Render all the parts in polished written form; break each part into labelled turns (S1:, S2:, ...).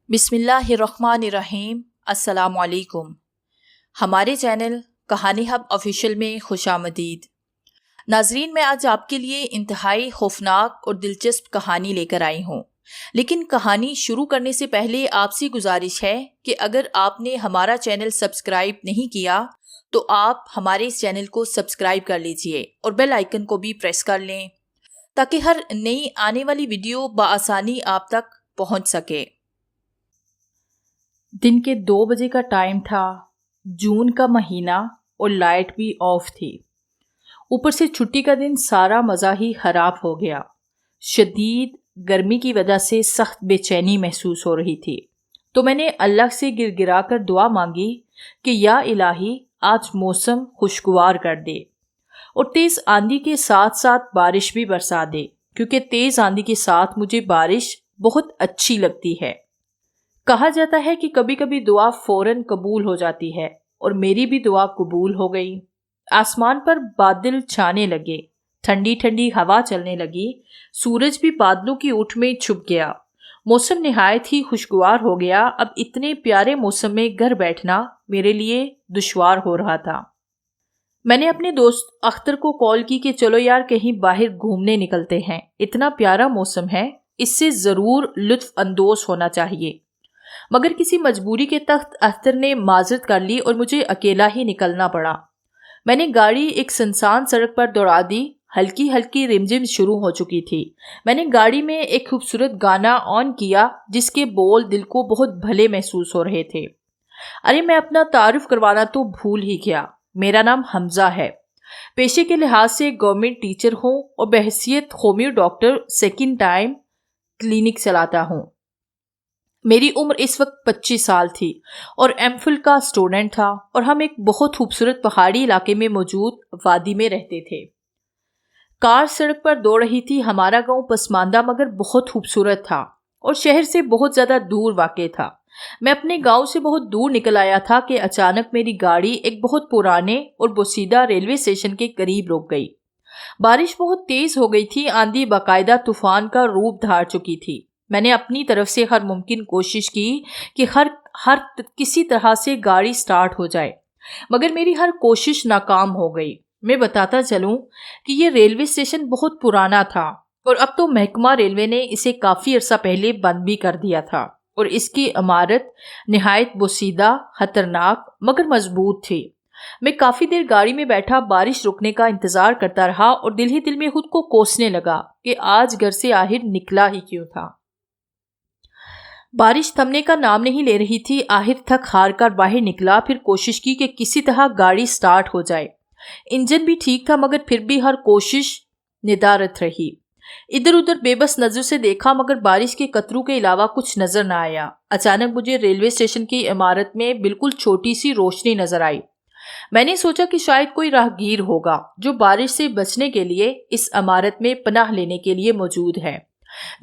S1: بسم اللہ الرحمن الرحیم۔ السلام علیکم۔ ہمارے چینل کہانی ہب آفیشیل میں خوش آمدید۔ ناظرین، میں آج آپ کے لیے انتہائی خوفناک اور دلچسپ کہانی لے کر آئی ہوں، لیکن کہانی شروع کرنے سے پہلے آپ سے گزارش ہے کہ اگر آپ نے ہمارا چینل سبسکرائب نہیں کیا تو آپ ہمارے اس چینل کو سبسکرائب کر لیجئے اور بیل آئیکن کو بھی پریس کر لیں تاکہ ہر نئی آنے والی ویڈیو بآسانی آپ تک پہنچ سکے۔ دن کے 2 بجے کا ٹائم تھا، جون کا مہینہ اور لائٹ بھی آف تھی۔ اوپر سے چھٹی کا دن، سارا مزہ ہی خراب ہو گیا۔ شدید گرمی کی وجہ سے سخت بے چینی محسوس ہو رہی تھی، تو میں نے اللہ سے گر گرا کر دعا مانگی کہ یا الہی آج موسم خوشگوار کر دے اور تیز آندھی کے ساتھ ساتھ بارش بھی برسا دے، کیونکہ تیز آندھی کے ساتھ مجھے بارش بہت اچھی لگتی ہے۔ کہا جاتا ہے کہ کبھی کبھی دعا فوراً قبول ہو جاتی ہے، اور میری بھی دعا قبول ہو گئی۔ آسمان پر بادل چھانے لگے، ٹھنڈی ٹھنڈی ہوا چلنے لگی، سورج بھی بادلوں کی اوٹ میں چھپ گیا۔ موسم نہایت ہی خوشگوار ہو گیا۔ اب اتنے پیارے موسم میں گھر بیٹھنا میرے لیے دشوار ہو رہا تھا۔ میں نے اپنے دوست اختر کو کال کی کہ چلو یار کہیں باہر گھومنے نکلتے ہیں، اتنا پیارا موسم ہے، اس سے ضرور لطف اندوز ہونا چاہیے۔ مگر کسی مجبوری کے تحت اختر نے معذرت کر لی اور مجھے اکیلا ہی نکلنا پڑا۔ میں نے گاڑی ایک سنسان سڑک پر دوڑا دی۔ ہلکی ہلکی رمجم شروع ہو چکی تھی۔ میں نے گاڑی میں ایک خوبصورت گانا آن کیا جس کے بول دل کو بہت بھلے محسوس ہو رہے تھے۔ ارے میں اپنا تعارف کروانا تو بھول ہی گیا۔ میرا نام حمزہ ہے۔ پیشے کے لحاظ سے گورنمنٹ ٹیچر ہوں اور بحیثیت homeo doctor second time clinic چلاتا ہوں۔ میری عمر اس وقت 25 سال تھی اور ایم فل کا اسٹوڈنٹ تھا، اور ہم ایک بہت خوبصورت پہاڑی علاقے میں موجود وادی میں رہتے تھے۔ کار سڑک پر دوڑ رہی تھی۔ ہمارا گاؤں پسماندہ مگر بہت خوبصورت تھا اور شہر سے بہت زیادہ دور واقع تھا۔ میں اپنے گاؤں سے بہت دور نکل آیا تھا کہ اچانک میری گاڑی ایک بہت پرانے اور بوسیدہ ریلوے اسٹیشن کے قریب رک گئی۔ بارش بہت تیز ہو گئی تھی، آندھی باقاعدہ طوفان کا روپ دھار چکی تھی۔ میں نے اپنی طرف سے ہر ممکن کوشش کی کہ ہر کسی طرح سے گاڑی سٹارٹ ہو جائے، مگر میری ہر کوشش ناکام ہو گئی۔ میں بتاتا چلوں کہ یہ ریلوے اسٹیشن بہت پرانا تھا اور اب تو محکمہ ریلوے نے اسے کافی عرصہ پہلے بند بھی کر دیا تھا، اور اس کی عمارت نہایت بوسیدہ، خطرناک مگر مضبوط تھی۔ میں کافی دیر گاڑی میں بیٹھا بارش رکنے کا انتظار کرتا رہا اور دل ہی دل میں خود کو کوسنے لگا کہ آج گھر سے آخر نکلا ہی کیوں تھا۔ بارش تھمنے کا نام نہیں لے رہی تھی۔ آخر تھک ہار کر باہر نکلا، پھر کوشش کی کہ کسی طرح گاڑی سٹارٹ ہو جائے۔ انجن بھی ٹھیک تھا، مگر پھر بھی ہر کوشش ندارت رہی۔ ادھر ادھر بے بس نظر سے دیکھا، مگر بارش کے قطروں کے علاوہ کچھ نظر نہ آیا۔ اچانک مجھے ریلوے اسٹیشن کی عمارت میں بالکل چھوٹی سی روشنی نظر آئی۔ میں نے سوچا کہ شاید کوئی راہگیر ہوگا جو بارش سے بچنے کے لیے اس عمارت میں پناہ لینے کے لیے موجود ہے۔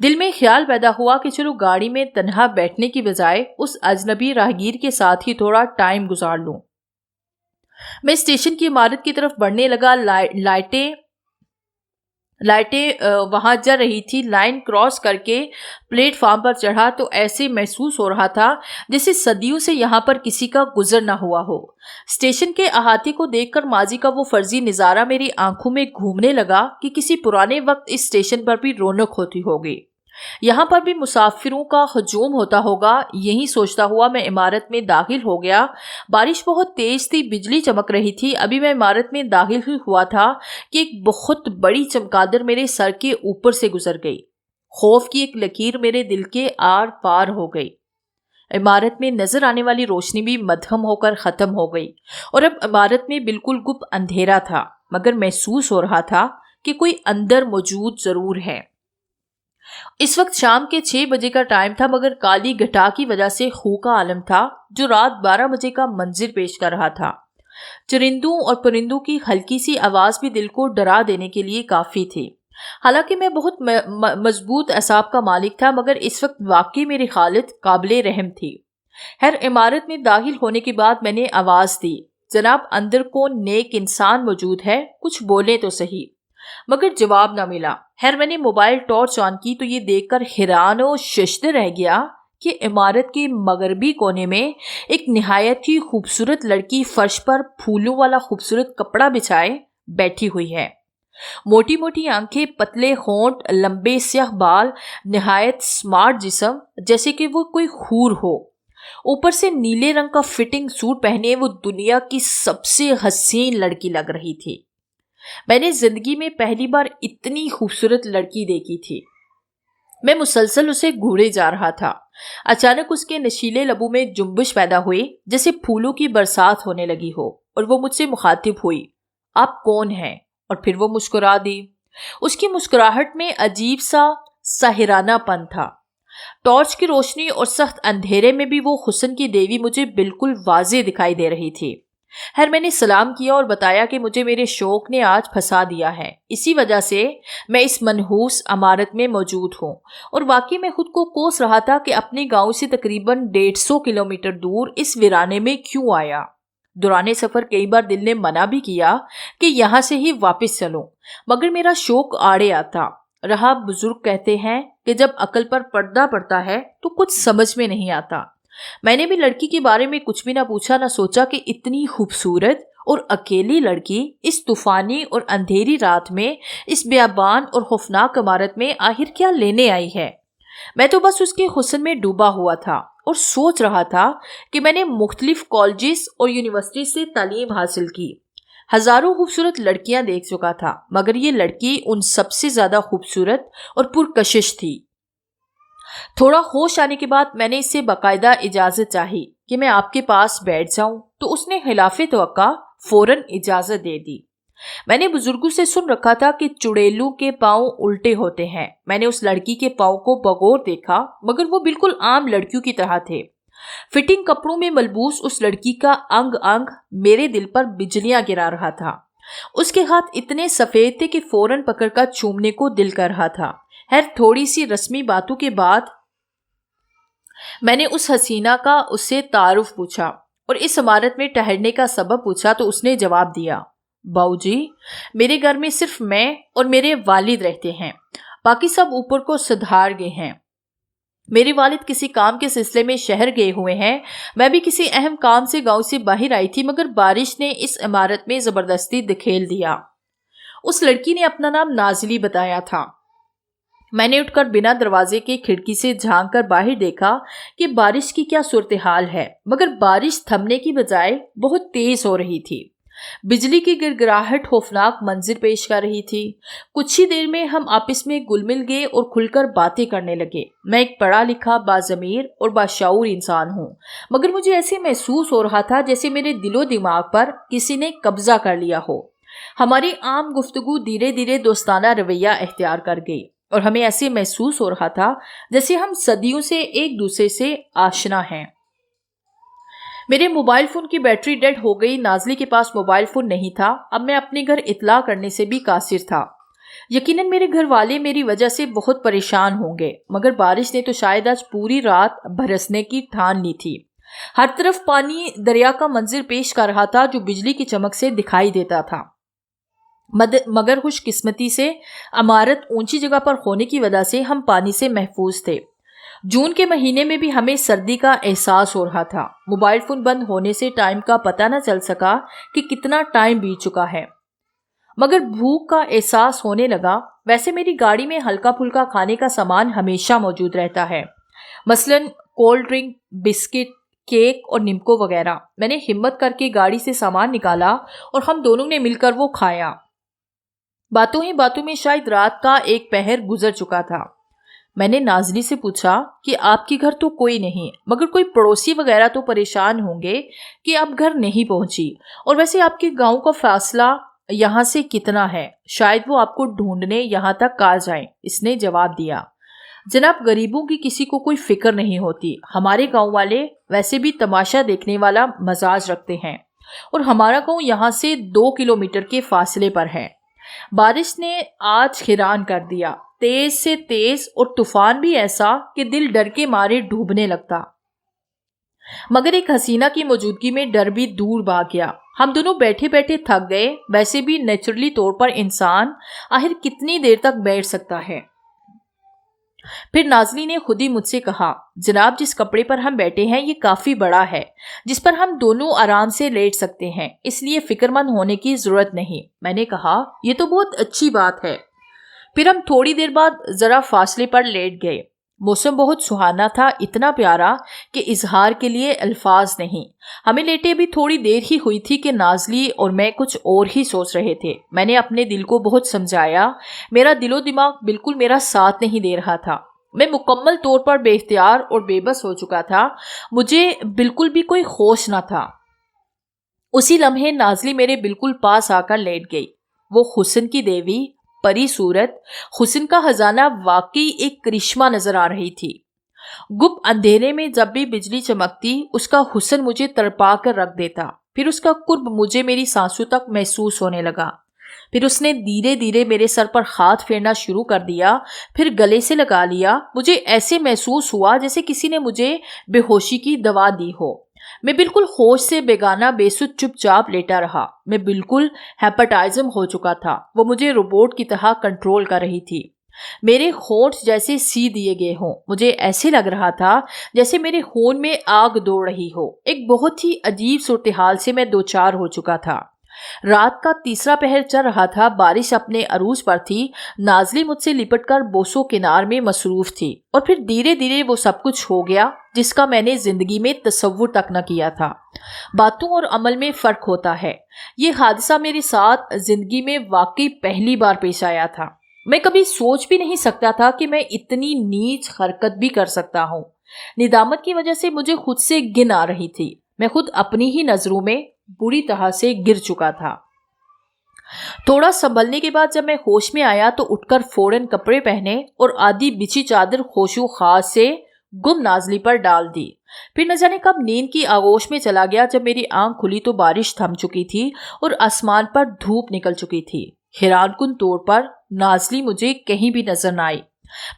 S1: دل میں خیال پیدا ہوا کہ چلو گاڑی میں تنہا بیٹھنے کی بجائے اس اجنبی راہگیر کے ساتھ ہی تھوڑا ٹائم گزار لوں۔ میں اسٹیشن کی عمارت کی طرف بڑھنے لگا۔ لائٹیں وہاں جل رہی تھی۔ لائن کراس کر کے پلیٹ فارم پر چڑھا تو ایسے محسوس ہو رہا تھا جیسے صدیوں سے یہاں پر کسی کا گزر نہ ہوا ہو۔ اسٹیشن کے احاطے کو دیکھ کر ماضی کا وہ فرضی نظارہ میری آنکھوں میں گھومنے لگا کہ کسی پرانے وقت اس اسٹیشن پر بھی رونق ہوتی ہوگی، یہاں پر بھی مسافروں کا ہجوم ہوتا ہوگا۔ یہی سوچتا ہوا میں عمارت میں داخل ہو گیا۔ بارش بہت تیز تھی، بجلی چمک رہی تھی۔ ابھی میں عمارت میں داخل ہی ہوا تھا کہ ایک بہت بڑی چمگادڑ میرے سر کے اوپر سے گزر گئی۔ خوف کی ایک لکیر میرے دل کے آر پار ہو گئی۔ عمارت میں نظر آنے والی روشنی بھی مدھم ہو کر ختم ہو گئی، اور اب عمارت میں بالکل گپ اندھیرا تھا، مگر محسوس ہو رہا تھا کہ کوئی اندر موجود ضرور ہے۔ اس وقت شام کے 6 بجے کا ٹائم تھا، مگر کالی گھٹا کی وجہ سے خو کا عالم تھا جو رات 12 بجے کا منظر پیش کر رہا تھا۔ چرندوں اور پرندوں کی ہلکی سی آواز بھی دل کو ڈرا دینے کے لیے کافی تھی۔ حالانکہ میں بہت مضبوط اعصاب کا مالک تھا، مگر اس وقت واقعی میری حالت قابل رحم تھی۔ ہر عمارت میں داخل ہونے کے بعد میں نے آواز دی، جناب اندر کون نیک انسان موجود ہے، کچھ بولے تو صحیح، مگر جواب نہ ملا۔ خیر میں نے موبائل ٹارچ آن کی تو یہ دیکھ کر حیران و ششدر رہ گیا کہ عمارت کے مغربی کونے میں ایک نہایت ہی خوبصورت لڑکی فرش پر پھولوں والا خوبصورت کپڑا بچھائے بیٹھی ہوئی ہے۔ موٹی موٹی آنکھیں، پتلے ہونٹ، لمبے سیاہ بال، نہایت سمارٹ جسم، جیسے کہ وہ کوئی حور ہو۔ اوپر سے نیلے رنگ کا فٹنگ سوٹ پہنے وہ دنیا کی سب سے حسین لڑکی لگ رہی تھی۔ میں نے زندگی میں پہلی بار اتنی خوبصورت لڑکی دیکھی تھی۔ میں مسلسل اسے گھورے جا رہا تھا۔ اچانک اس کے نشیلے لبوں میں جنبش پیدا ہوئی، جیسے پھولوں کی برسات ہونے لگی ہو، اور وہ مجھ سے مخاطب ہوئی، آپ کون ہیں؟ اور پھر وہ مسکرا دی۔ اس کی مسکراہٹ میں عجیب سا ساحرانہ پن تھا۔ ٹارچ کی روشنی اور سخت اندھیرے میں بھی وہ حسن کی دیوی مجھے بالکل واضح دکھائی دے رہی تھی۔ خیر، میں نے سلام کیا اور بتایا کہ مجھے میرے شوق نے آج پھنسا دیا ہے، اسی وجہ سے میں اس منحوس عمارت میں موجود ہوں، اور واقعی میں خود کو کوس رہا تھا کہ اپنے گاؤں سے تقریباً 150 کلومیٹر دور اس ویرانے میں کیوں آیا۔ دوران سفر کئی بار دل نے منع بھی کیا کہ یہاں سے ہی واپس چلوں، مگر میرا شوق آڑے آتا رہا۔ بزرگ کہتے ہیں کہ جب عقل پر پردہ پڑتا ہے تو کچھ سمجھ میں نہیں آتا۔ میں نے بھی لڑکی کے بارے میں کچھ بھی نہ پوچھا نہ سوچا کہ اتنی خوبصورت اور اکیلی لڑکی اس طوفانی اور اندھیری رات میں اس بیابان اور خوفناک عمارت میں آخر کیا لینے آئی ہے۔ میں تو بس اس کے حسن میں ڈوبا ہوا تھا اور سوچ رہا تھا کہ میں نے مختلف کالجز اور یونیورسٹی سے تعلیم حاصل کی، ہزاروں خوبصورت لڑکیاں دیکھ چکا تھا، مگر یہ لڑکی ان سب سے زیادہ خوبصورت اور پرکشش تھی۔ تھوڑا ہوش آنے کے بعد میں نے اس سے باقاعدہ اجازت چاہی کہ میں آپ کے پاس بیٹھ جاؤں، تو اس نے خلاف توقع فوراً اجازت دے دی۔ میں نے بزرگوں سے سن رکھا تھا کہ چڑیلوں کے پاؤں الٹے ہوتے ہیں۔ میں نے اس لڑکی کے پاؤں کو بغور دیکھا، مگر وہ بالکل عام لڑکیوں کی طرح تھے۔ فٹنگ کپڑوں میں ملبوس اس لڑکی کا انگ انگ میرے دل پر بجلیاں گرا رہا تھا۔ اس کے ہاتھ اتنے سفید تھے کہ فوراً پکڑ کر چومنے کو دل کر رہا تھا۔ خیر، تھوڑی سی رسمی باتوں کے بعد میں نے اس حسینہ کا اس سے تعارف پوچھا اور اس عمارت میں ٹہرنے کا سبب پوچھا، تو اس نے جواب دیا، باؤ جی، میرے گھر میں صرف میں اور میرے والد رہتے ہیں، باقی سب اوپر کو سدھار گئے ہیں۔ میرے والد کسی کام کے سلسلے میں شہر گئے ہوئے ہیں، میں بھی کسی اہم کام سے گاؤں سے باہر آئی تھی، مگر بارش نے اس عمارت میں زبردستی دھکیل دیا۔ اس لڑکی نے اپنا نام نازلی بتایا تھا۔ میں نے اٹھ کر بنا دروازے کے کھڑکی سے جھانک کر باہر دیکھا کہ بارش کی کیا صورتحال ہے، مگر بارش تھمنے کی بجائے بہت تیز ہو رہی تھی۔ بجلی کی گڑگڑاہٹ خوفناک منظر پیش کر رہی تھی۔ کچھ ہی دیر میں ہم آپس میں گل مل گئے اور کھل کر باتیں کرنے لگے۔ میں ایک پڑھا لکھا، باضمیر اور باشعور انسان ہوں، مگر مجھے ایسے محسوس ہو رہا تھا جیسے میرے دل و دماغ پر کسی نے قبضہ کر لیا ہو۔ ہماری عام گفتگو دھیرے دھیرے دوستانہ رویہ اختیار کر گئی، اور ہمیں ایسے محسوس ہو رہا تھا جیسے ہم صدیوں سے ایک دوسرے سے آشنا ہیں۔ میرے موبائل فون کی بیٹری ڈیڈ ہو گئی۔ نازلی کے پاس موبائل فون نہیں تھا۔ اب میں اپنے گھر اطلاع کرنے سے بھی قاصر تھا۔ یقیناً میرے گھر والے میری وجہ سے بہت پریشان ہوں گے، مگر بارش نے تو شاید آج پوری رات برسنے کی ٹھان لی تھی۔ ہر طرف پانی دریا کا منظر پیش کر رہا تھا جو بجلی کی چمک سے دکھائی دیتا تھا، مگر خوش قسمتی سے عمارت اونچی جگہ پر ہونے کی وجہ سے ہم پانی سے محفوظ تھے۔ جون کے مہینے میں بھی ہمیں سردی کا احساس ہو رہا تھا۔ موبائل فون بند ہونے سے ٹائم کا پتہ نہ چل سکا کہ کتنا ٹائم بیت چکا ہے، مگر بھوک کا احساس ہونے لگا۔ ویسے میری گاڑی میں ہلکا پھلکا کھانے کا سامان ہمیشہ موجود رہتا ہے، مثلاً کولڈ ڈرنک، بسکٹ، کیک اور نمکو وغیرہ۔ میں نے ہمت کر کے گاڑی سے سامان نکالا اور ہم دونوں نے مل کر وہ کھایا۔ باتوں ہی باتوں میں شاید رات کا ایک پہر گزر چکا تھا۔ میں نے نازلی سے پوچھا کہ آپ کے گھر تو کوئی نہیں، مگر کوئی پڑوسی وغیرہ تو پریشان ہوں گے کہ آپ گھر نہیں پہنچی، اور ویسے آپ کے گاؤں کا فاصلہ یہاں سے کتنا ہے؟ شاید وہ آپ کو ڈھونڈنے یہاں تک آ جائیں۔ اس نے جواب دیا، جناب، غریبوں کی کسی کو کوئی فکر نہیں ہوتی۔ ہمارے گاؤں والے ویسے بھی تماشا دیکھنے والا مزاج رکھتے ہیں، اور ہمارا گاؤں یہاں سے 2 کلومیٹر کے فاصلے پر ہے۔ بارش نے آج حیران کر دیا، تیز سے تیز اور طوفان بھی ایسا کہ دل ڈر کے مارے ڈوبنے لگتا، مگر ایک حسینہ کی موجودگی میں ڈر بھی دور بھاگ گیا۔ ہم دونوں بیٹھے بیٹھے تھک گئے۔ ویسے بھی نیچرلی طور پر انسان آخر کتنی دیر تک بیٹھ سکتا ہے؟ پھر نازلی نے خود ہی مجھ سے کہا، جناب جس کپڑے پر ہم بیٹھے ہیں یہ کافی بڑا ہے جس پر ہم دونوں آرام سے لیٹ سکتے ہیں، اس لیے فکر مند ہونے کی ضرورت نہیں۔ میں نے کہا، یہ تو بہت اچھی بات ہے۔ پھر ہم تھوڑی دیر بعد ذرا فاصلے پر لیٹ گئے۔ موسم بہت سہانا تھا، اتنا پیارا کہ اظہار کے لیے الفاظ نہیں۔ ہمیں لیٹے ابھی تھوڑی دیر ہی ہوئی تھی کہ نازلی اور میں کچھ اور ہی سوچ رہے تھے۔ میں نے اپنے دل کو بہت سمجھایا، میرا دل و دماغ بالکل میرا ساتھ نہیں دے رہا تھا۔ میں مکمل طور پر بے اختیار اور بے بس ہو چکا تھا، مجھے بالکل بھی کوئی ہوش نہ تھا۔ اسی لمحے نازلی میرے بالکل پاس آ کر لیٹ گئی۔ وہ حسن کی دیوی، پری صورت، حسن کا خزانہ، واقعی ایک کرشمہ نظر آ رہی تھی۔ گپ اندھیرے میں جب بھی بجلی چمکتی اس کا حسن مجھے تڑپا کر رکھ دیتا، پھر اس کا قرب مجھے میری سانسوں تک محسوس ہونے لگا۔ پھر اس نے دھیرے دھیرے میرے سر پر ہاتھ پھیرنا شروع کر دیا، پھر گلے سے لگا لیا۔ مجھے ایسے محسوس ہوا جیسے کسی نے مجھے بے ہوشی کی دوا دی ہو۔ میں بالکل ہوش سے بیگانہ بے سود چپ چاپ لیٹا رہا۔ میں بالکل ہیپاٹائزم ہو چکا تھا، وہ مجھے روبوٹ کی طرح کنٹرول کر رہی تھی۔ میرے ہونٹ جیسے سی دیے گئے ہوں، مجھے ایسے لگ رہا تھا جیسے میرے خون میں آگ دوڑ رہی ہو۔ ایک بہت ہی عجیب صورتحال سے میں دوچار ہو چکا تھا۔ رات کا تیسرا پہر چل رہا تھا، بارش اپنے عروج پر تھی۔ نازلی مجھ سے لپٹ کر بوسو کنار میں مصروف تھی، اور پھر دھیرے دھیرے وہ سب کچھ ہو گیا جس کا میں نے زندگی میں تصور تک نہ کیا تھا۔ باتوں اور عمل میں فرق ہوتا ہے۔ یہ حادثہ میرے ساتھ زندگی میں واقعی پہلی بار پیش آیا تھا۔ میں کبھی سوچ بھی نہیں سکتا تھا کہ میں اتنی نیچ حرکت بھی کر سکتا ہوں۔ ندامت کی وجہ سے مجھے خود سے گن آ رہی تھی۔ میں خود اپنی ہی نظروں میں بری طرح سے گر چکا تھا۔ تھوڑا سنبھلنے کے بعد جب میں ہوش میں آیا تو اٹھ کر فوراً کپڑے پہنے اور آدھی بچھی چادر خوشو خاص سے گم نازلی پر ڈال دی۔ پھر نہ جانے کب نیند کی آغوش میں چلا گیا۔ جب میری آنکھ کھلی تو بارش تھم چکی تھی اور آسمان پر دھوپ نکل چکی تھی۔ حیران کن طور پر نازلی مجھے کہیں بھی نظر نہ آئی۔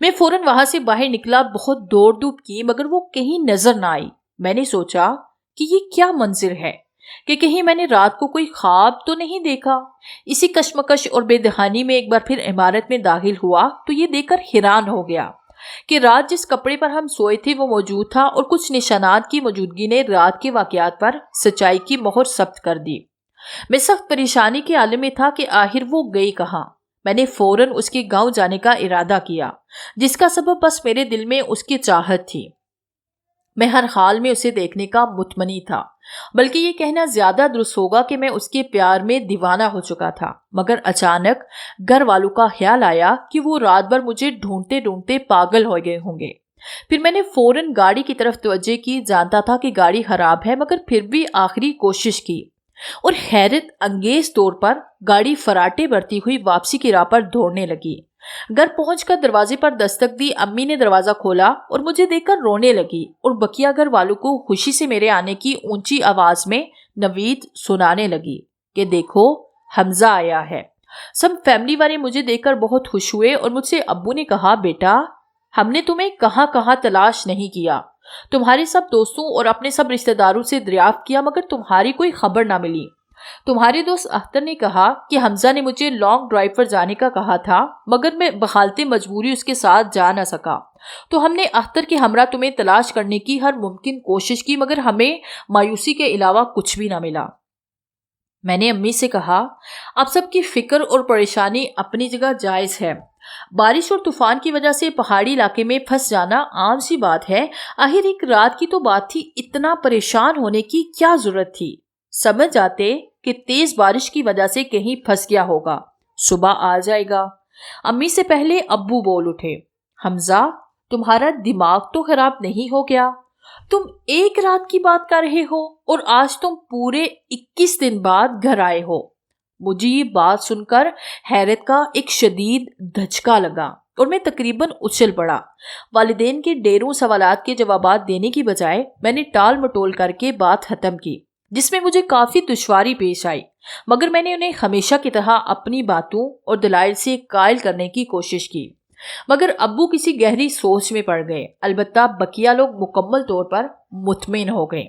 S1: میں فوراً وہاں سے باہر نکلا، بہت دوڑ دھوپ کی، مگر وہ کہیں نظر نہ آئی۔ میں نے سوچا کہ یہ کیا منظر ہے، کہ کہیں میں نے رات کو کوئی خواب تو نہیں دیکھا۔ اسی کشمکش اور بے دہانی میں ایک بار پھر عمارت میں داخل ہوا تو یہ دیکھ کر حیران ہو گیا کہ رات جس کپڑے پر ہم سوئے تھے وہ موجود تھا، اور کچھ نشانات کی موجودگی نے رات کے واقعات پر سچائی کی مہر ثبت کر دی۔ میں سخت پریشانی کے عالم میں تھا کہ آخر وہ گئی کہاں۔ میں نے فوراً اس کے گاؤں جانے کا ارادہ کیا، جس کا سبب بس میرے دل میں اس کی چاہت تھی۔ میں ہر حال میں اسے دیکھنے کا متمنی تھا، بلکہ یہ کہنا زیادہ درست ہوگا کہ میں اس کے پیار میں دیوانہ ہو چکا تھا۔ مگر اچانک گھر والوں کا خیال آیا کہ وہ رات بھر مجھے ڈھونڈتے ڈھونڈتے پاگل ہو گئے ہوں گے۔ پھر میں نے فوراً گاڑی کی طرف توجہ کی۔ جانتا تھا کہ گاڑی خراب ہے، مگر پھر بھی آخری کوشش کی، اور حیرت انگیز طور پر گاڑی فراٹے بھرتی ہوئی واپسی کی راہ پر دوڑنے لگی۔ گھر پہنچ کر دروازے پر دستک دی۔ امی نے دروازہ کھولا اور مجھے دیکھ کر رونے لگی، اور بقیہ گھر والوں کو خوشی سے میرے آنے کی اونچی آواز میں نوید سنانے لگی کہ دیکھو حمزہ آیا ہے۔ سب فیملی والے مجھے دیکھ کر بہت خوش ہوئے، اور مجھ سے ابو نے کہا، بیٹا ہم نے تمہیں کہاں کہاں تلاش نہیں کیا، تمہارے سب دوستوں اور اپنے سب رشتہ داروں سے دریافت کیا، مگر تمہاری کوئی خبر نہ ملی۔ تمہارے دوست اختر نے کہا کہ حمزہ نے مجھے لانگ ڈرائیو پر جانے کا کہا تھا، مگر میں بحالت مجبوری اس کے ساتھ جا نہ سکا، تو ہم نے اختر کے ہمراہ تمہیں تلاش کرنے کی ہر ممکن کوشش کی، مگر ہمیں مایوسی کے علاوہ کچھ بھی نہ ملا۔ میں نے امی سے کہا، آپ سب کی فکر اور پریشانی اپنی جگہ جائز ہے۔ بارش اور طوفان کی وجہ سے پہاڑی علاقے میں پھنس جانا عام سی بات ہے۔ آخر ایک رات کی تو بات تھی، اتنا پریشان ہونے کی کیا ضرورت تھی؟ سمجھ جاتے کہ تیز بارش کی وجہ سے کہیں پھنس گیا ہوگا، صبح آ جائے گا۔ امی سے پہلے ابو بول اٹھے، حمزہ تمہارا دماغ تو خراب نہیں ہو گیا؟ تم ایک رات کی بات کر رہے ہو اور آج تم پورے 21 دن بعد گھر آئے ہو۔ مجھے یہ بات سن کر حیرت کا ایک شدید دھچکا لگا اور میں تقریباً اچھل پڑا۔ والدین کے ڈھیروں سوالات کے جوابات دینے کی بجائے میں نے ٹال مٹول کر کے بات ختم کی، جس میں مجھے کافی دشواری پیش آئی، مگر میں نے انہیں ہمیشہ کی طرح اپنی باتوں اور دلائل سے قائل کرنے کی کوشش کی۔ مگر ابو کسی گہری سوچ میں پڑ گئے، البتہ بقیہ لوگ مکمل طور پر مطمئن ہو گئے۔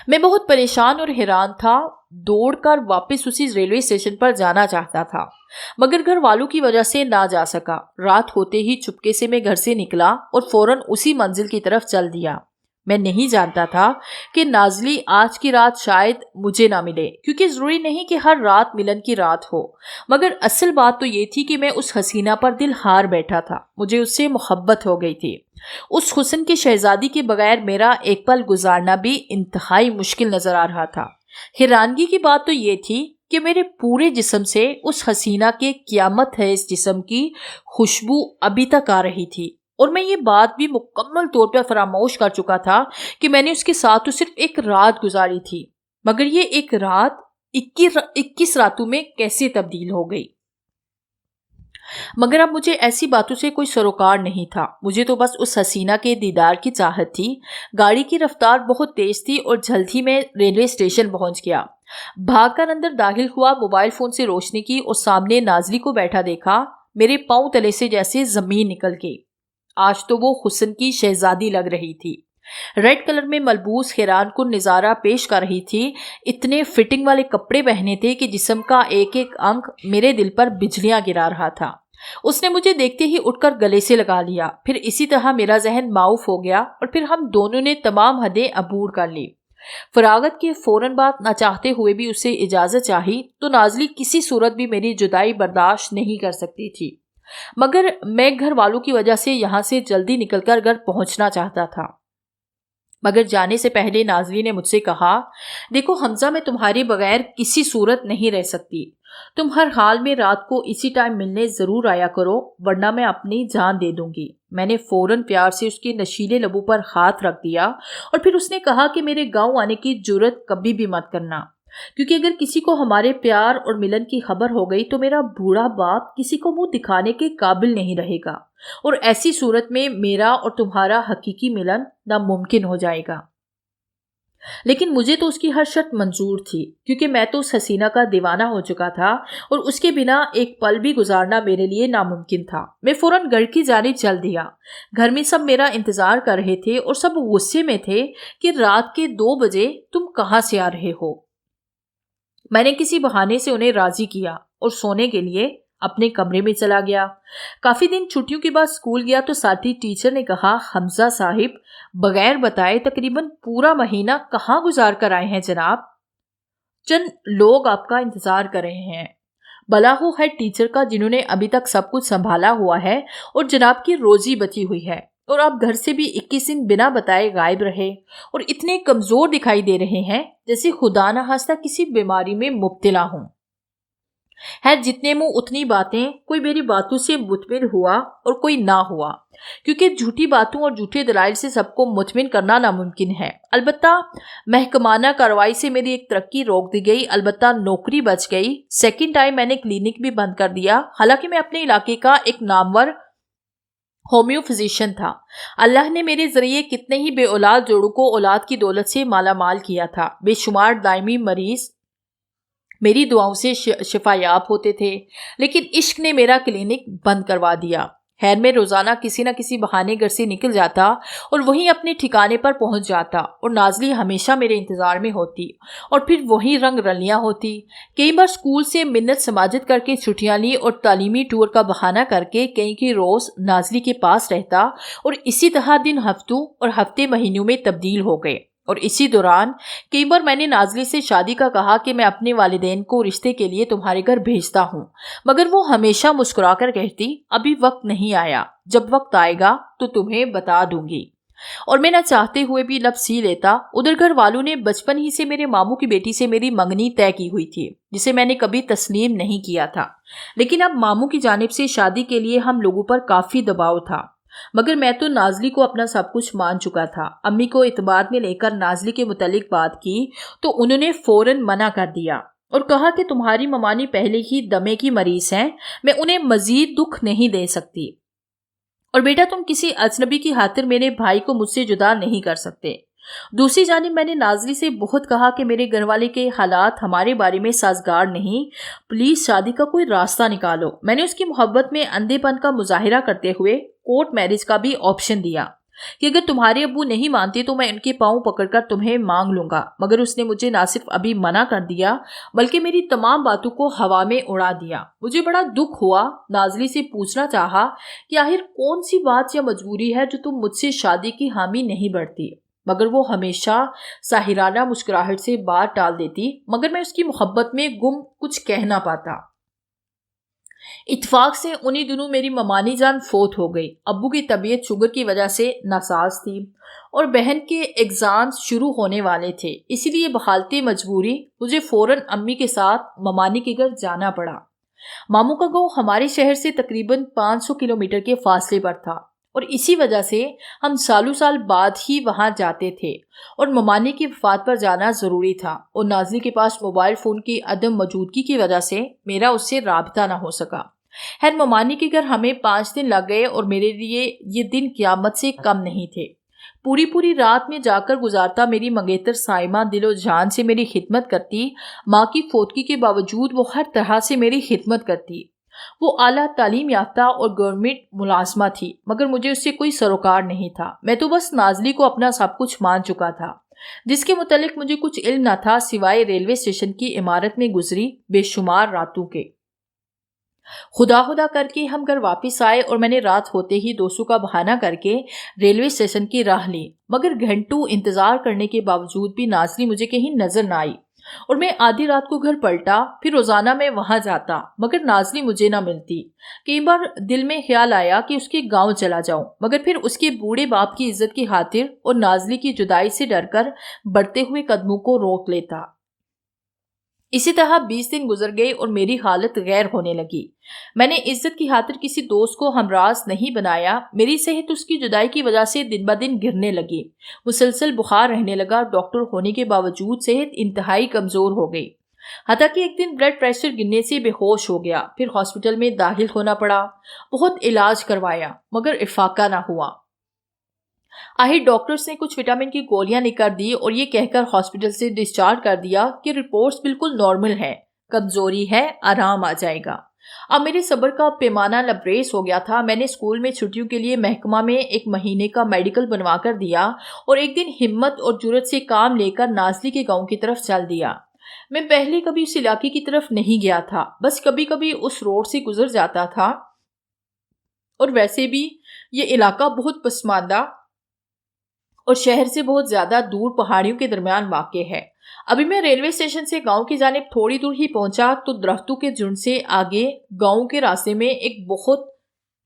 S1: میں بہت پریشان اور حیران تھا۔ دوڑ کر واپس اسی ریلوے اسٹیشن پر جانا چاہتا تھا، مگر گھر والوں کی وجہ سے نہ جا سکا۔ رات ہوتے ہی چپکے سے میں گھر سے نکلا اور فوراً اسی منزل کی طرف چل دیا۔ میں نہیں جانتا تھا کہ نازلی آج کی رات شاید مجھے نہ ملے، کیونکہ ضروری نہیں کہ ہر رات ملن کی رات ہو، مگر اصل بات تو یہ تھی کہ میں اس حسینہ پر دل ہار بیٹھا تھا۔ مجھے اس سے محبت ہو گئی تھی۔ اس حسن کی شہزادی کے بغیر میرا ایک پل گزارنا بھی انتہائی مشکل نظر آ رہا تھا۔ حیرانگی کی بات تو یہ تھی کہ میرے پورے جسم سے اس حسینہ کے قیامت ہے اس جسم کی خوشبو ابھی تک آ رہی تھی، اور میں یہ بات بھی مکمل طور پر فراموش کر چکا تھا کہ میں نے اس کے ساتھ تو صرف ایک رات گزاری تھی، مگر یہ ایک رات 21 راتوں میں کیسے تبدیل ہو گئی۔ مگر اب مجھے ایسی باتوں سے کوئی سروکار نہیں تھا، مجھے تو بس اس حسینہ کے دیدار کی چاہت تھی۔ گاڑی کی رفتار بہت تیز تھی اور جلد ہی میں ریلوے اسٹیشن پہنچ گیا۔ بھاگ کر اندر داخل ہوا، موبائل فون سے روشنی کی اور سامنے نازلی کو بیٹھا دیکھا۔ میرے پاؤں تلے سے جیسے زمین نکل گئی۔ آج تو وہ حسن کی شہزادی لگ رہی تھی، ریڈ کلر میں ملبوس حیران کن نظارہ پیش کر رہی تھی۔ اتنے فٹنگ والے کپڑے پہنے تھے کہ جسم کا ایک ایک انگ میرے دل پر بجلیاں گرا رہا تھا۔ اس نے مجھے دیکھتے ہی اٹھ کر گلے سے لگا لیا، پھر اسی طرح میرا ذہن معاف ہو گیا اور پھر ہم دونوں نے تمام حدیں عبور کر لی۔ فراغت کے فوراً بعد نہ چاہتے ہوئے بھی اسے اجازت چاہی تو نازلی کسی صورت بھی میری جدائی برداشت نہیں کر سکتی تھی، مگر میں گھر والوں کی وجہ سے یہاں سے جلدی نکل کر گھر پہنچنا چاہتا تھا۔ مگر جانے سے پہلے نازلی نے مجھ سے کہا، دیکھو حمزہ، میں تمہارے بغیر کسی صورت نہیں رہ سکتی۔ تم ہر حال میں رات کو اسی ٹائم ملنے ضرور آیا کرو، ورنہ میں اپنی جان دے دوں گی۔ میں نے فوراً پیار سے اس کے نشیلے لبوں پر ہاتھ رکھ دیا اور پھر اس نے کہا کہ میرے گاؤں آنے کی جرت کبھی بھی مت کرنا، کیونکہ اگر کسی کو ہمارے پیار اور ملن کی خبر ہو گئی تو میرا بوڑھا باپ کسی کو منہ دکھانے کے قابل نہیں رہے گا، اور ایسی صورت میں میرا اور تمہارا حقیقی ملن ناممکن ہو جائے گا۔ لیکن مجھے تو اس کی ہر شرط منظور تھی، کیونکہ میں تو اس حسینہ کا دیوانہ ہو چکا تھا اور اس کے بنا ایک پل بھی گزارنا میرے لیے ناممکن تھا۔ میں فوراً گھر کی جانب چل دیا۔ گھر میں سب میرا انتظار کر رہے تھے اور سب غصے میں تھے کہ رات کے 2 بجے تم کہاں سے آ رہے ہو۔ میں نے کسی بہانے سے انہیں راضی کیا اور سونے کے لیے اپنے کمرے میں چلا گیا۔ کافی دن چھٹیوں کے بعد اسکول گیا تو ساتھی ٹیچر نے کہا، حمزہ صاحب بغیر بتائے تقریباً پورا مہینہ کہاں گزار کر آئے ہیں جناب؟ چند لوگ آپ کا انتظار کر رہے ہیں۔ بلا ہو ہیڈ ٹیچر کا، جنہوں نے ابھی تک سب کچھ سنبھالا ہوا ہے اور جناب کی روزی بچی ہوئی ہے، اور آپ گھر سے بھی 21 دن بنا بتائے غائب رہے اور اتنے کمزور دکھائی دے رہے ہیں جیسے خدا نہ خواستہ کسی بیماری میں مبتلا ہوں۔ ہے جتنے منہ اتنی باتیں، کوئی میری باتوں سے مطمئن ہوا اور کوئی نہ ہوا، کیونکہ جھوٹی باتوں اور جھوٹے دلائل سے سب کو مطمئن کرنا ناممکن ہے۔ البتہ محکمانہ کارروائی سے میری ایک ترقی روک دی گئی، البتہ نوکری بچ گئی۔ سیکنڈ ٹائم میں نے کلینک بھی بند کر دیا، حالانکہ میں اپنے علاقے کا ایک نامور ہومیو فزیشین تھا۔ اللہ نے میرے ذریعے کتنے ہی بے اولاد جوڑوں کو اولاد کی دولت سے مالا مال کیا تھا۔ بے شمار دائمی مریض میری دعاؤں سے شفا یاب ہوتے تھے، لیکن عشق نے میرا کلینک بند کروا دیا۔ خیر میں روزانہ کسی نہ کسی بہانے گھر سے نکل جاتا اور وہیں اپنے ٹھکانے پر پہنچ جاتا، اور نازلی ہمیشہ میرے انتظار میں ہوتی اور پھر وہی رنگ رلیاں ہوتی۔ کئی بار اسکول سے منت سماجت کر کے چھٹیاں لی اور تعلیمی ٹور کا بہانہ کر کے کئی روز نازلی کے پاس رہتا، اور اسی طرح دن ہفتوں اور ہفتے مہینوں میں تبدیل ہو گئے۔ اور اسی دوران کئی بار میں نے نازلی سے شادی کا کہا کہ میں اپنے والدین کو رشتے کے لیے تمہارے گھر بھیجتا ہوں، مگر وہ ہمیشہ مسکرا کر کہتی، ابھی وقت نہیں آیا، جب وقت آئے گا تو تمہیں بتا دوں گی، اور میں نہ چاہتے ہوئے بھی لب سی لیتا۔ ادھر گھر والوں نے بچپن ہی سے میرے ماموں کی بیٹی سے میری منگنی طے کی ہوئی تھی، جسے میں نے کبھی تسلیم نہیں کیا تھا، لیکن اب ماموں کی جانب سے شادی کے لیے ہم لوگوں پر کافی دباؤ تھا، مگر میں تو نازلی کو اپنا سب کچھ مان چکا تھا۔ امی کو اعتماد میں لے کر نازلی کے متعلق بات کی تو انہوں نے فوراً منع کر دیا اور کہا کہ تمہاری ممانی پہلے ہی دمے کی مریض ہیں، میں انہیں مزید دکھ نہیں دے سکتی، اور بیٹا تم کسی اجنبی کی خاطر میرے بھائی کو مجھ سے جدا نہیں کر سکتے۔ دوسری جانب میں نے نازلی سے بہت کہا کہ میرے گھر والے کے حالات ہمارے بارے میں سازگار نہیں، پلیز شادی کا کوئی راستہ نکالو۔ میں نے اس کی محبت میں اندھے پن کا مظاہرہ کرتے ہوئے کورٹ میرج کا بھی آپشن دیا، کہ اگر تمہارے ابو نہیں مانتے تو میں ان کے پاؤں پکڑ کر تمہیں مانگ لوں گا، مگر اس نے مجھے نہ صرف ابھی منع کر دیا بلکہ میری تمام باتوں کو ہوا میں اڑا دیا۔ مجھے بڑا دکھ ہوا، نازلی سے پوچھنا چاہا کہ آخر کون سی بات یا مجبوری ہے جو تم مجھ سے شادی کی حامی نہیں بڑھتی، مگر وہ ہمیشہ ساحرانہ مسکراہٹ سے بات ٹال دیتی، مگر میں اس کی محبت میں گم کچھ کہہ نہ پاتا۔ اتفاق سے انہی دنوں میری ممانی جان فوت ہو گئی۔ ابو کی طبیعت شوگر کی وجہ سے ناساز تھی اور بہن کے ایگزامز شروع ہونے والے تھے، اسی لیے بحالت مجبوری مجھے فوراً امی کے ساتھ ممانی کے گھر جانا پڑا۔ ماموں کا گاؤں ہمارے شہر سے تقریباً 500 کلومیٹر کے فاصلے پر تھا اور اسی وجہ سے ہم سالوں سال بعد ہی وہاں جاتے تھے، اور ممانی کی وفات پر جانا ضروری تھا، اور نازلی کے پاس موبائل فون کی عدم موجودگی کی وجہ سے میرا اس سے رابطہ نہ ہو سکا۔ خیر ممانی کے گھر ہمیں 5 دن لگ گئے اور میرے لیے یہ دن قیامت سے کم نہیں تھے۔ پوری رات میں جا کر گزارتا میری منگیتر سائمہ دل و جان سے میری خدمت کرتی۔ ماں کی فوتگی کے باوجود وہ ہر طرح سے میری خدمت کرتی۔ وہ اعلیٰ تعلیم یافتہ اور گورنمنٹ ملازمہ تھی، مگر مجھے اس سے کوئی سروکار نہیں تھا۔ میں تو بس نازلی کو اپنا سب کچھ مان چکا تھا، جس کے متعلق مجھے کچھ علم نہ تھا سوائے ریلوے اسٹیشن کی عمارت میں گزری بے شمار راتوں کے۔ خدا کر کے ہم گھر واپس آئے اور میں نے رات ہوتے ہی دوستوں کا بہانہ کر کے ریلوے اسٹیشن کی راہ لی، مگر گھنٹوں انتظار کرنے کے باوجود بھی نازلی مجھے کہیں نظر نہ آئی، اور میں آدھی رات کو گھر پلٹا۔ پھر روزانہ میں وہاں جاتا مگر نازلی مجھے نہ ملتی۔ کئی بار دل میں خیال آیا کہ اس کے گاؤں چلا جاؤں، مگر پھر اس کے بوڑھے باپ کی عزت کی خاطر اور نازلی کی جدائی سے ڈر کر بڑھتے ہوئے قدموں کو روک لیتا۔ اسی طرح 20 دن گزر گئے اور میری حالت غیر ہونے لگی۔ میں نے عزت کی خاطر کسی دوست کو ہمراز نہیں بنایا۔ میری صحت اس کی جدائی کی وجہ سے دن بدن گرنے لگی، مسلسل بخار رہنے لگا۔ ڈاکٹر ہونے کے باوجود صحت انتہائی کمزور ہو گئی، حتیٰ کہ ایک دن بلڈ پریشر گرنے سے بے ہوش ہو گیا۔ پھر ہاسپٹل میں داخل ہونا پڑا، بہت علاج کروایا مگر افاقہ نہ ہوا۔ آخر ڈاکٹرز نے کچھ وٹامن کی گولیاں لکھ کر دی اور یہ کہہ کر ہاسپٹل سے ڈسچارج کر دیا کہ رپورٹس بالکل نارمل ہے، کمزوری ہے، آرام آ جائے گا۔ اب میرے صبر کا پیمانہ لبریز ہو گیا تھا۔ میں نے اسکول میں چھٹیوں کے لیے محکمہ میں 1 مہینے کا میڈیکل بنوا کر دیا اور ایک دن ہمت اور جرأت سے کام لے کر نازلی کے گاؤں کی طرف چل دیا۔ میں پہلے کبھی اس علاقے کی طرف نہیں گیا تھا، بس کبھی کبھی اس روڈ سے گزر جاتا تھا، اور ویسے بھی یہ علاقہ بہت پسماندہ اور شہر سے بہت زیادہ دور پہاڑیوں کے درمیان واقع ہے۔ ابھی میں ریلوے اسٹیشن سے گاؤں کی جانب تھوڑی دور ہی پہنچا تو درختوں کے جھنڈ سے آگے گاؤں کے راستے میں ایک بہت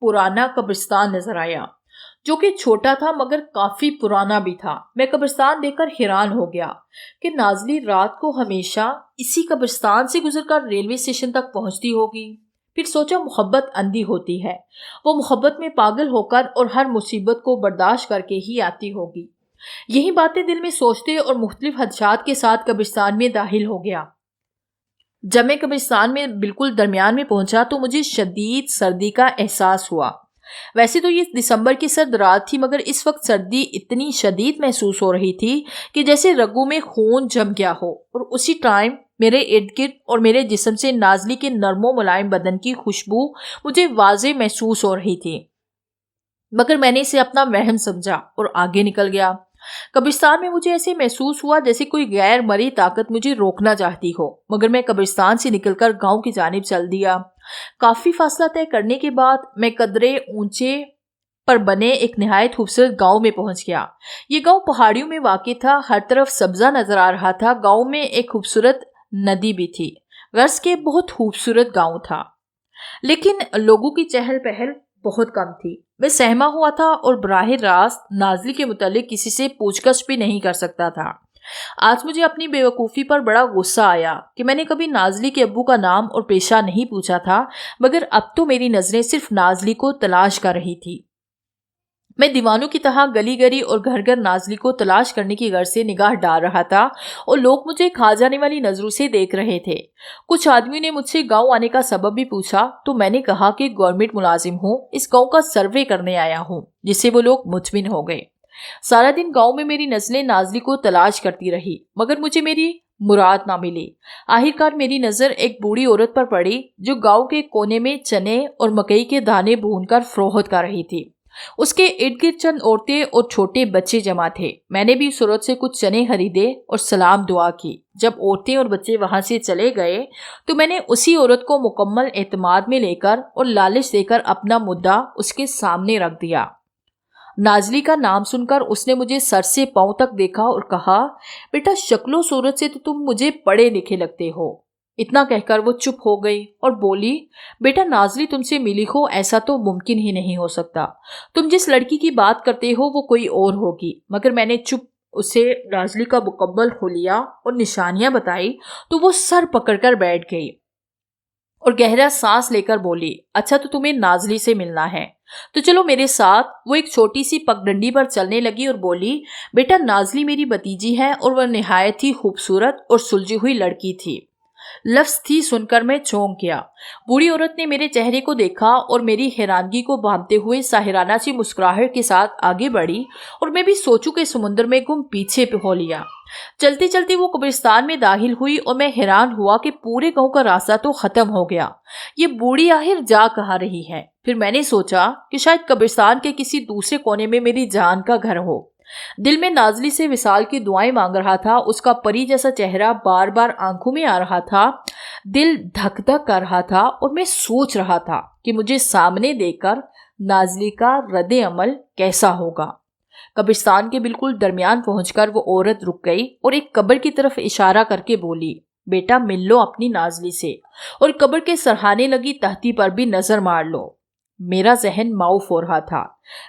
S1: پرانا قبرستان نظر آیا، جو کہ چھوٹا تھا مگر کافی پرانا بھی تھا۔ میں قبرستان دیکھ کر حیران ہو گیا کہ نازلی رات کو ہمیشہ اسی قبرستان سے گزر کر ریلوے اسٹیشن تک پہنچتی ہوگی۔ پھر سوچا محبت اندھی ہوتی ہے، وہ محبت میں پاگل ہو کر اور ہر مصیبت کو برداشت کر کے ہی آتی ہوگی۔ یہی باتیں دل میں سوچتے اور مختلف خدشات کے ساتھ قبرستان میں داخل ہو گیا۔ جب میں قبرستان میں بالکل درمیان میں پہنچا تو مجھے شدید سردی کا احساس ہوا۔ ویسے تو یہ دسمبر کی سرد رات تھی، مگر اس وقت سردی اتنی شدید محسوس ہو رہی تھی کہ جیسے رگوں میں خون جم گیا ہو، اور اسی ٹائم میرے ارد گرد اور میرے جسم سے نازلی کے نرم و ملائم بدن کی خوشبو مجھے واضح محسوس ہو رہی تھی، مگر میں نے اسے اپنا وہم سمجھا اور آگے نکل گیا۔ قبرستان میں مجھے ایسے محسوس ہوا جیسے کوئی غیر مرئی طاقت مجھے روکنا چاہتی ہو، مگر میں قبرستان سے نکل کر گاؤں کی جانب چل دیا۔ کافی فاصلہ طے کرنے کے بعد میں قدرے اونچے پر بنے ایک نہایت خوبصورت گاؤں میں پہنچ گیا۔ یہ گاؤں پہاڑیوں میں واقع تھا، ہر طرف سبزہ نظر آ رہا تھا۔ گاؤں میں ایک خوبصورت ندی بھی تھی، غرض کے بہت خوبصورت گاؤں تھا، لیکن لوگوں کی چہل پہل بہت کم تھی۔ میں سہما ہوا تھا اور براہ راست نازلی کے متعلق کسی سے پوچھ گچھ بھی نہیں کر سکتا تھا۔ آج مجھے اپنی بے وقوفی پر بڑا غصہ آیا کہ میں نے کبھی نازلی کے ابو کا نام اور پیشہ نہیں پوچھا تھا، مگر اب تو میری نظریں صرف نازلی کو تلاش کر رہی تھی۔ میں دیوانوں کی طرح گلی گلی اور گھر گھر نازلی کو تلاش کرنے کی غرض سے نگاہ ڈال رہا تھا، اور لوگ مجھے کھا جانے والی نظروں سے دیکھ رہے تھے۔ کچھ آدمیوں نے مجھ سے گاؤں آنے کا سبب بھی پوچھا تو میں نے کہا کہ گورنمنٹ ملازم ہوں، اس گاؤں کا سروے کرنے آیا ہوں، جس سے وہ لوگ مطمئن ہو گئے۔ سارا دن گاؤں میں میری نسلیں نازلی کو تلاش کرتی رہی، مگر مجھے میری مراد نہ ملی۔ آخرکار میری نظر ایک بوڑھی عورت پر پڑی جو گاؤں کے کونے میں چنے اور مکئی کے دانے بھون کر فروخت کر رہی تھی۔ اس کے ارد گرد چند عورتیں اور چھوٹے بچے جمع تھے۔ میں نے بھی اس عورت سے کچھ چنے خریدے اور سلام دعا کی۔ جب عورتیں اور بچے وہاں سے چلے گئے تو میں نے اسی عورت کو مکمل اعتماد میں لے کر اور لالچ دے کر اپنا مدعا اس کے سامنے رکھ دیا۔ نازلی کا نام سن کر اس نے مجھے سر سے پاؤں تک دیکھا اور کہا، بیٹا شکل و صورت سے تو تم مجھے پڑھے لکھے لگتے ہو۔ اتنا کہہ کر وہ چپ ہو گئی اور بولی، بیٹا نازلی تم سے ملی ہو ایسا تو ممکن ہی نہیں ہو سکتا۔ تم جس لڑکی کی بات کرتے ہو وہ کوئی اور ہوگی۔ مگر میں نے چپ اسے نازلی کا مکمل حلیہ اور نشانیاں بتائی تو وہ سر پکڑ کر بیٹھ گئی اور گہرا سانس لے کر بولی، اچھا تو تمہیں نازلی سے ملنا ہے تو چلو میرے ساتھ۔ وہ ایک چھوٹی سی پگڈنڈی پر چلنے لگی اور بولی، بیٹا نازلی میری بھتیجی ہے اور وہ نہایت ہی خوبصورت اور سلجھی ہوئی لڑکی تھی۔ لفظ تھی سن کر میں چونک گیا۔ بوڑھی عورت نے میرے چہرے کو دیکھا اور میری حیرانگی کو بھانپتے ہوئے ساحرانہ سی مسکراہٹ کے ساتھ آگے بڑھی اور میں بھی سوچوں کے سمندر میں گم پیچھے ہو لیا۔ چلتے چلتے وہ قبرستان میں داخل ہوئی اور میں حیران ہوا کہ پورے گاؤں کا راستہ تو ختم ہو گیا، یہ بوڑھی آخر جا کہاں رہی ہے؟ پھر میں نے سوچا کہ شاید قبرستان کے کسی دوسرے کونے میں میری جان کا گھر ہو۔ دل میں نازلی سے وصال کی دعائیں مانگ رہا تھا، اس کا پری جیسا چہرہ بار بار آنکھوں میں آ رہا تھا، دل دھک دھک کر رہا تھا اور میں سوچ رہا تھا کہ مجھے سامنے دیکھ کر نازلی کا رد عمل کیسا ہوگا۔ قبرستان کے بالکل درمیان پہنچ کر وہ عورت رک گئی اور ایک قبر کی طرف اشارہ کر کے بولی، بیٹا مل لو اپنی نازلی سے اور قبر کے سرہانے لگی تہتی پر بھی نظر مار لو۔ میرا ذہن معاف ہو رہا تھا،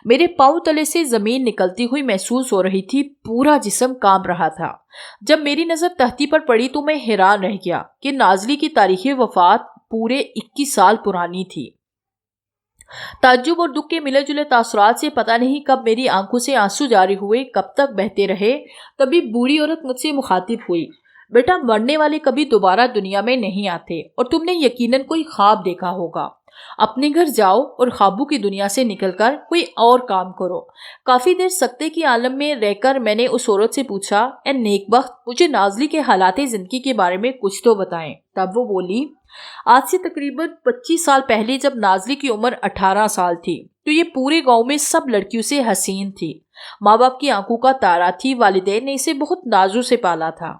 S1: میرے پاؤں تلے سے زمین نکلتی ہوئی محسوس ہو رہی تھی، پورا جسم کانپ رہا تھا۔ جب میری نظر تہتی پر پڑی تو میں حیران رہ گیا کہ نازلی کی تاریخ وفات پورے 21 سال پرانی تھی۔ تعجب اور دکھ کے ملے جلے تاثرات سے پتہ نہیں کب میری آنکھوں سے آنسو جاری ہوئے، کب تک بہتے رہے۔ تبھی بوڑھی عورت مجھ سے مخاطب ہوئی، بیٹا مرنے والے کبھی دوبارہ دنیا میں نہیں آتے اور تم نے یقیناً کوئی خواب دیکھا ہوگا۔ اپنے گھر جاؤ اور خوابوں کی دنیا سے نکل کر کوئی اور کام کرو۔ کافی دیر سکتے کی عالم میں رہ کر میں نے اس عورت سے پوچھا، اے نیک بخت، مجھے نازلی کے حالات زندگی کے بارے میں کچھ تو بتائیں۔ تب وہ بولی، آج سے تقریباً 25 سال پہلے جب نازلی کی عمر 18 سال تھی تو یہ پورے گاؤں میں سب لڑکیوں سے حسین تھی، ماں باپ کی آنکھوں کا تارا تھی، والدین نے اسے بہت نازوں سے پالا تھا،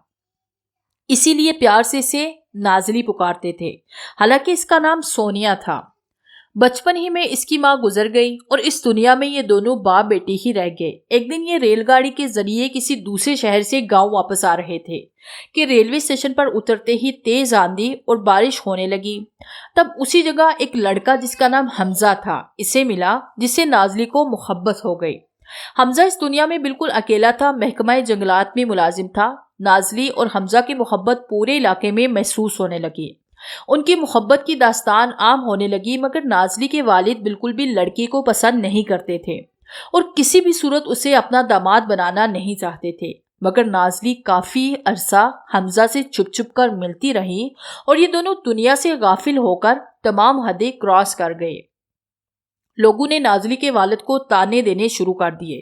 S1: اسی لیے پیار سے اسے نازلی پکارتے تھے، حالانکہ اس کا نام سونیا تھا۔ بچپن ہی میں اس کی ماں گزر گئی اور اس دنیا میں یہ دونوں باپ بیٹی ہی رہ گئے۔ ایک دن یہ ریل گاڑی کے ذریعے کسی دوسرے شہر سے گاؤں واپس آ رہے تھے کہ ریلوے اسٹیشن پر اترتے ہی تیز آندھی اور بارش ہونے لگی۔ تب اسی جگہ ایک لڑکا جس کا نام حمزہ تھا اسے ملا، جس سے نازلی کو محبت ہو گئی۔ حمزہ اس دنیا میں بالکل اکیلا تھا، محکمہ جنگلات میں ملازم تھا۔ نازلی اور حمزہ کی محبت پورے علاقے میں محسوس ہونے لگی۔ ان کی محبت کی داستان عام ہونے لگی، مگر نازلی کے والد بالکل بھی لڑکی کو پسند نہیں کرتے تھے اور کسی بھی صورت اسے اپنا داماد بنانا نہیں چاہتے تھے۔ مگر نازلی کافی عرصہ حمزہ سے چھپ چھپ کر ملتی رہی اور یہ دونوں دنیا سے غافل ہو کر تمام حدیں کراس کر گئے۔ لوگوں نے نازلی کے والد کو تانے دینے شروع کر دیے۔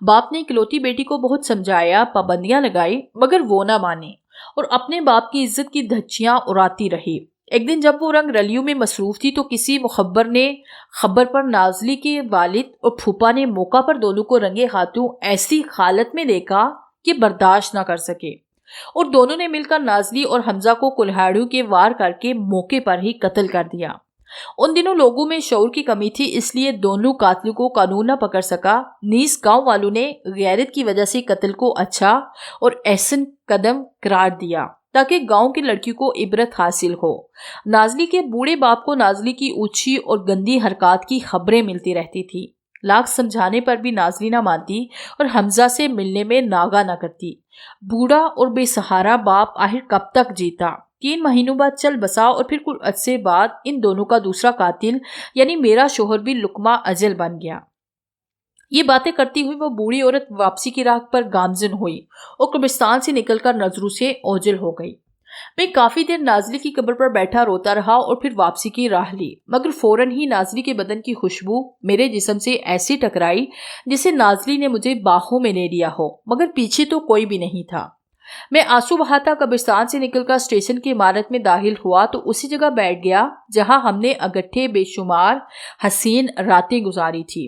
S1: باپ نے اکلوتی بیٹی کو بہت سمجھایا، پابندیاں لگائی، مگر وہ نہ مانی اور اپنے باپ کی عزت کی دھچیاں اڑاتی رہی۔ ایک دن جب وہ رنگ رلیوں میں مصروف تھی تو کسی مخبر نے خبر پر نازلی کے والد اور پھوپھا نے موقع پر دونوں کو رنگے ہاتھوں ایسی حالت میں دیکھا کہ برداشت نہ کر سکے اور دونوں نے مل کر نازلی اور حمزہ کو کلہاڑیوں کے وار کر کے موقع پر ہی قتل کر دیا۔ ان دنوں لوگوں میں شعور کی کمی تھی، اس لیے دونوں قاتلوں کو قانون نہ پکڑ سکا، نیز گاؤں والوں نے غیرت کی وجہ سے قتل کو اچھا اور احسن قدم قرار دیا تاکہ گاؤں کی لڑکیوں کو عبرت حاصل ہو۔ نازلی کے بوڑھے باپ کو نازلی کی اونچی اور گندی حرکات کی خبریں ملتی رہتی تھی، لاکھ سمجھانے پر بھی نازلی نہ مانتی اور حمزہ سے ملنے میں ناگا نہ کرتی۔ بوڑھا اور بے سہارا باپ آخر کب تک جیتا؟ 3 مہینوں بعد چل بسا اور پھر کچھ عرصے بعد ان دونوں کا دوسرا قاتل یعنی میرا شوہر بھی لقمہ اجل بن گیا۔ یہ باتیں کرتی ہوئی وہ بوڑھی عورت واپسی کی راہ پر گامزن ہوئی اور قبرستان سے نکل کر نظروں سے اوجھل ہو گئی۔ میں کافی دیر نازلی کی قبر پر بیٹھا روتا رہا اور پھر واپسی کی راہ لی، مگر فوراً ہی نازلی کے بدن کی خوشبو میرے جسم سے ایسی ٹکرائی جسے نازلی نے مجھے باہوں میں لے لیا ہو، مگر پیچھے تو کوئی بھی نہیں تھا۔ میں آنسو بہاتا قبرستان سے نکل کر اسٹیشن کی عمارت میں داخل ہوا تو اسی جگہ بیٹھ گیا جہاں ہم نے اگٹھے بے شمار حسین راتیں گزاری تھی۔